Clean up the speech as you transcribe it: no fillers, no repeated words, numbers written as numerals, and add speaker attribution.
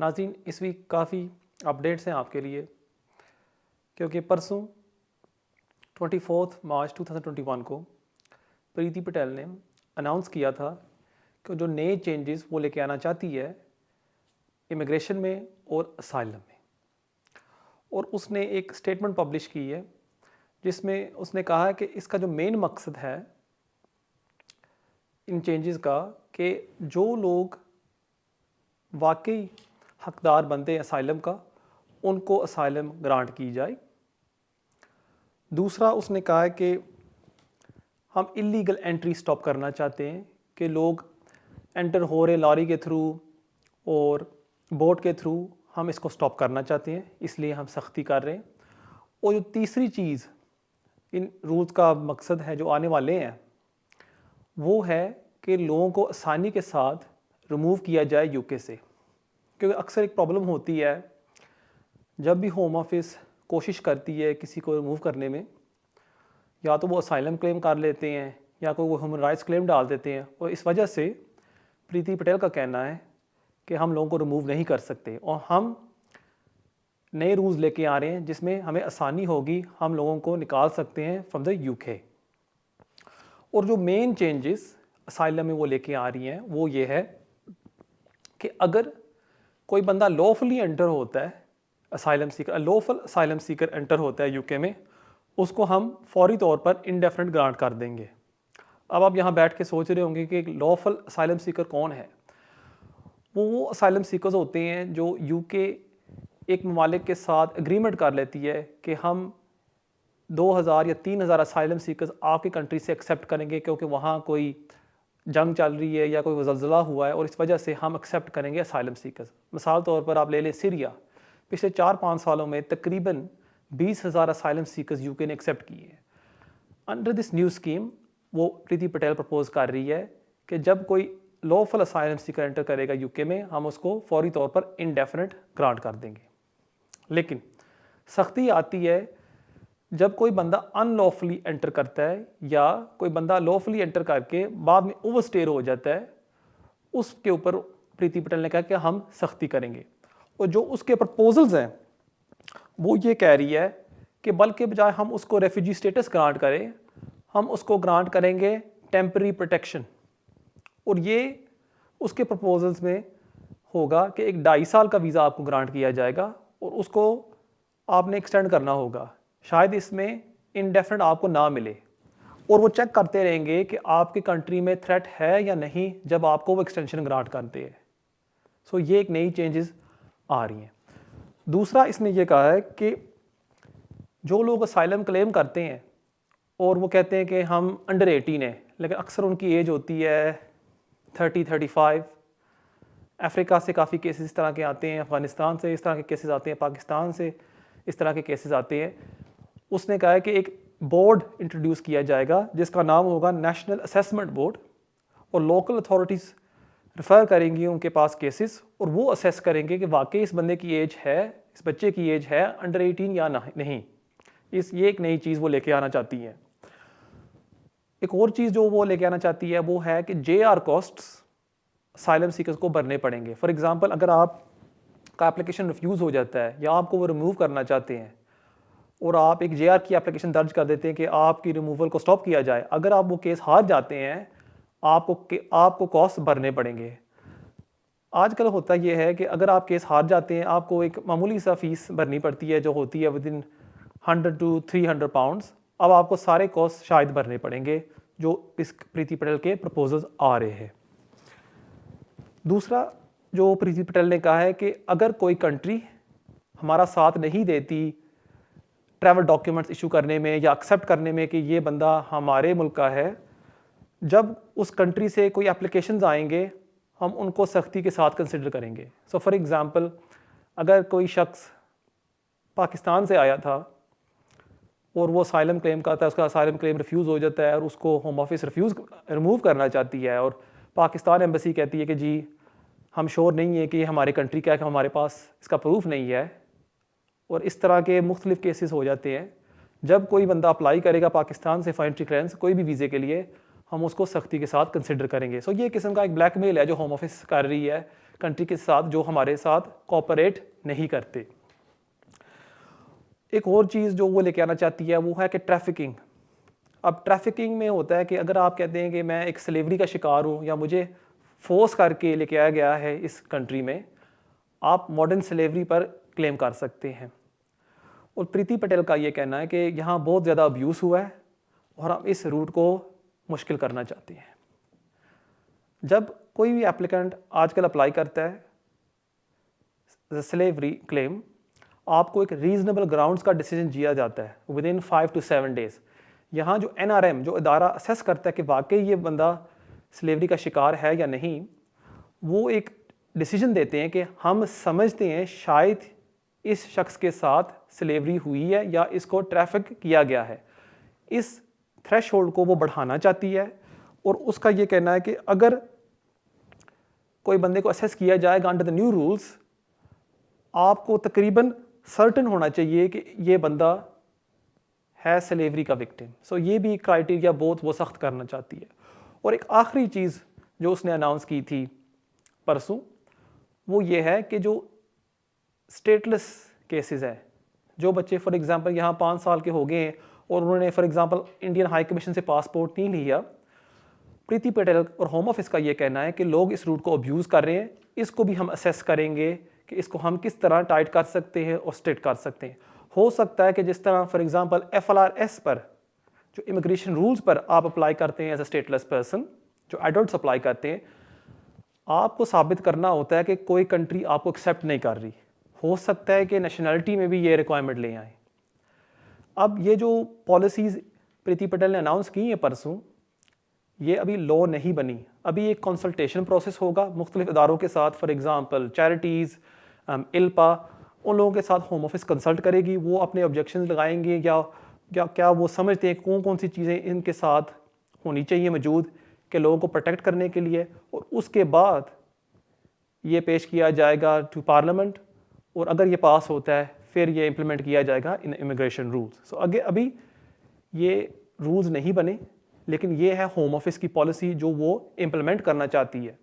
Speaker 1: नाज़रीन, इस वीक काफ़ी अपडेट्स हैं आपके लिए, क्योंकि परसों 24 मार्च 2021 को प्रीति पटेल ने अनाउंस किया था कि जो नए चेंजेस वो लेके आना चाहती है इमिग्रेशन में और असाइलम में। और उसने एक स्टेटमेंट पब्लिश की है जिसमें उसने कहा है कि इसका जो मेन मकसद है इन चेंजेस का, कि जो लोग वाकई हकदार बनते हैं असाइलम का, उनको असाइलम ग्रांट की जाए। दूसरा, उसने कहा है कि हम इलीगल एंट्री स्टॉप करना चाहते हैं, कि लोग एंटर हो रहे लॉरी के थ्रू और बोट के थ्रू, हम इसको स्टॉप करना चाहते हैं, इसलिए हम सख्ती कर रहे हैं। और जो तीसरी चीज़ इन रूल्स का मकसद है जो आने वाले हैं, वो है कि लोगों को आसानी के साथ रिमूव किया जाए यूके से। क्योंकि अक्सर एक प्रॉब्लम होती है, जब भी होम ऑफिस कोशिश करती है किसी को रिमूव करने में, या तो वो असाइलम क्लेम कर लेते हैं या कोई वो ह्यूमन राइट्स क्लेम डाल देते हैं। और इस वजह से प्रीति पटेल का कहना है कि हम लोगों को रिमूव नहीं कर सकते, और हम नए रूल्स लेके आ रहे हैं जिसमें हमें आसानी होगी, हम लोगों को निकाल सकते हैं फ्रॉम द यूके। और जो मेन चेंजेस असाइलम में वो लेके आ रही हैं वो ये है कि अगर कोई बंदा लॉफुली एंटर होता है, asylum Sikar, lawful asylum Sikar enter होता है यूके में, उसको हम फौरी तौर पर इंडेफिनिट ग्रांट कर देंगे। अब आप यहाँ बैठ के सोच रहे होंगे कि लॉफुल असाइलम सीकर कौन है। वो असाइलम सीकर्स होते हैं जो यूके एक ममालिक के साथ एग्रीमेंट कर लेती है कि हम 2000 या 3000 असाइलम सीकर्स आपकी कंट्री से एक्सेप्ट करेंगे, क्योंकि वहाँ कोई जंग चल रही है या कोई ज़लज़ला हुआ है, और इस वजह से हम एक्सेप्ट करेंगे असाइलम सीकर्स। मिसाल तौर पर आप ले लें सीरिया, पिछले 4-5 सालों में तकरीबन 20,000 असाइलम सीकर्स यूके ने एक्सेप्ट किए हैं। अंडर दिस न्यू स्कीम वो प्रीति पटेल प्रपोज कर रही है कि जब कोई लॉफुल असाइलम सीकर एंटर करेगा यूके में, हम उसको फौरी तौर पर इंडेफिनिट ग्रांट कर देंगे। लेकिन सख्ती आती है जब कोई बंदा अनलॉफुली एंटर करता है, या कोई बंदा लॉफुली एंटर करके बाद में ओवरस्टेयर हो जाता है, उसके ऊपर प्रीति पटेल ने कहा कि हम सख्ती करेंगे। और जो उसके प्रपोजल्स हैं वो ये कह रही है कि बल्कि बजाय हम उसको रेफ्यूजी स्टेटस ग्रांट करें, हम उसको ग्रांट करेंगे टेम्पररी प्रोटेक्शन। और ये उसके प्रपोजल्स में होगा कि एक 2.5 साल का वीज़ा आपको ग्रांट किया जाएगा, और उसको आपने एक्सटेंड करना होगा। शायद इसमें इंडेफिनिट आपको ना मिले, और वो चेक करते रहेंगे कि आपकी कंट्री में थ्रेट है या नहीं जब आपको वो एक्सटेंशन ग्रांट करते हैं। सो ये एक नई चेंजेस आ रही हैं। दूसरा, इसने ये कहा है कि जो लोग असाइलम क्लेम करते हैं और वो कहते हैं कि हम अंडर 18 हैं, लेकिन अक्सर उनकी एज होती है 30-35। अफ्रीका से काफ़ी केसेस इस तरह के आते हैं, अफ़गानिस्तान से इस तरह के केसेस आते हैं, पाकिस्तान से इस तरह के केसेस आते हैं। उसने कहा है कि एक बोर्ड इंट्रोड्यूस किया जाएगा जिसका नाम होगा नेशनल असेसमेंट बोर्ड, और लोकल अथॉरिटीज़ रेफ़र करेंगी उनके पास केसेस, और वो असेस करेंगे कि वाकई इस बंदे की एज है, इस बच्चे की एज है अंडर 18 या नहीं। ये एक नई चीज़ वो लेके आना चाहती है। एक और चीज़ जो वो लेके आना चाहती है वो है कि JR कॉस्ट्स असाइलम सीकर्स को भरने पड़ेंगे। फॉर एग्जांपल, अगर आपका एप्लीकेशन रिफ्यूज़ हो जाता है या आपको वो रिमूव करना चाहते हैं, और आप एक JR की एप्लीकेशन दर्ज कर देते हैं कि आपकी रिमूवल को स्टॉप किया जाए, अगर आप वो केस हार जाते हैं, आपको कॉस्ट भरने पड़ेंगे। आजकल होता ये है कि अगर आप केस हार जाते हैं, आपको एक मामूली सा फीस भरनी पड़ती है जो होती है विदिन 100 to 300 पाउंड्स। अब आपको सारे कॉस्ट शायद भरने पड़ेंगे जो इस प्रीति पटेल के प्रपोजल्स आ रहे हैं। दूसरा, जो प्रीति पटेल ने कहा है कि अगर कोई कंट्री हमारा साथ नहीं देती ट्रैवल डॉक्यूमेंट्स इशू करने में या एक्सेप्ट करने में कि ये बंदा हमारे मुल्क का है, जब उस कंट्री से कोई एप्लीकेशंस आएंगे, हम उनको सख्ती के साथ कंसिडर करेंगे। सो फॉर एग्ज़ाम्पल, अगर कोई शख्स पाकिस्तान से आया था और वो असाइलम क्लेम करता है, उसका असाइलम क्लेम रिफ्यूज़ हो जाता है और उसको होम ऑफिस रिमूव करना चाहती है, और पाकिस्तान एम्बेसी कहती है कि जी हम श्योर नहीं है कि हमारी कंट्री का है, कि हमारे पास इसका प्रूफ नहीं है, और इस तरह के मुख्तलिफ केसेस हो जाते हैं। जब कोई बंदा अप्लाई करेगा पाकिस्तान से फॉर एंट्री क्लियरेंस कोई भी वीज़े के लिए, हम उसको सख्ती के साथ कंसिडर करेंगे। सो ये किस्म का एक ब्लैकमेल है जो होम ऑफिस कर रही है कंट्री के साथ जो हमारे साथ कोऑपरेट नहीं करते। एक और चीज़ जो वो लेके आना चाहती है वो है कि ट्रैफिकिंग। अब ट्रैफिकिंग में होता है कि अगर आप कहते हैं कि मैं एक स्लेवरी का शिकार हूँ या मुझे फोर्स करके लेके आया गया है इस कंट्री में, आप मॉडर्न स्लेवरी पर क्लेम कर सकते हैं। और प्रीति पटेल का ये कहना है कि यहाँ बहुत ज़्यादा अब्यूज़ हुआ है और हम इस रूट को मुश्किल करना चाहते हैं। जब कोई भी एप्लीकेंट आजकल अप्लाई करता है स्लेवरी क्लेम, आपको एक रीजनेबल ग्राउंड्स का डिसीजन दिया जाता है विद इन 5 to 7 डेज। यहाँ जो NRM जो इदारा असेस करता है कि वाकई ये बंदा स्लेवरी का शिकार है या नहीं, वो एक डिसीजन देते हैं कि हम समझते हैं शायद इस शख्स के साथ स्लेवरी हुई है या इसको ट्रैफिक किया गया है। इस थ्रेशहोल्ड को वो बढ़ाना चाहती है और उसका ये कहना है कि अगर कोई बंदे को असेस किया जाएगा अंडर द न्यू रूल्स, आपको तकरीबन सर्टन होना चाहिए कि ये बंदा है स्लेवरी का विक्टिम। सो ये भी क्राइटेरिया बहुत वो सख्त करना चाहती है। और एक आखिरी चीज़ जो उसने अनाउंस की थी परसों, वो ये है कि जो स्टेटलेस केसेस हैं, जो बच्चे फॉर एग्जांपल यहाँ 5 साल के हो गए हैं और उन्होंने for example Indian high commission से पासपोर्ट नहीं लिया, प्रीति पटेल और होम ऑफिस का ये कहना है कि लोग इस रूट को अब्यूज़ कर रहे हैं। इसको भी हम असेस करेंगे कि इसको हम किस तरह टाइट कर सकते हैं और स्ट्रिक्ट कर सकते हैं। हो सकता है कि जिस तरह फॉर एग्जांपल FLRS पर जो इमिग्रेशन रूल्स पर आप अप्लाई करते हैं एज अ स्टेटलेस पर्सन, जो एडल्ट्स अप्लाई करते हैं, आपको साबित करना होता है कि कोई कंट्री आपको एक्सेप्ट नहीं कर रही। हो सकता है कि नेशनलिटी में भी ये रिक्वायरमेंट ले आए। अब ये जो पॉलिसीज़ प्रीति पटेल ने अनाउंस की हैं परसों, ये अभी लॉ नहीं बनी। अभी एक कंसल्टेशन प्रोसेस होगा मुख्तलिफ इदारों के साथ, फॉर एग्जांपल चैरिटीज़, ILPA, उन लोगों के साथ होम ऑफिस कंसल्ट करेगी। वो अपने ऑब्जेक्शंस लगाएंगे या क्या वो समझते हैं कौन कौन सी चीज़ें इनके साथ होनी चाहिए मौजूद के लोगों को प्रोटेक्ट करने के लिए, और उसके बाद ये पेश किया जाएगा टू पार्लियामेंट, और अगर ये पास होता है फिर ये इम्प्लीमेंट किया जाएगा इन इमिग्रेशन रूल्स। सो अभी ये रूल्स नहीं बने, लेकिन ये है होम ऑफिस की पॉलिसी जो वो इम्प्लीमेंट करना चाहती है।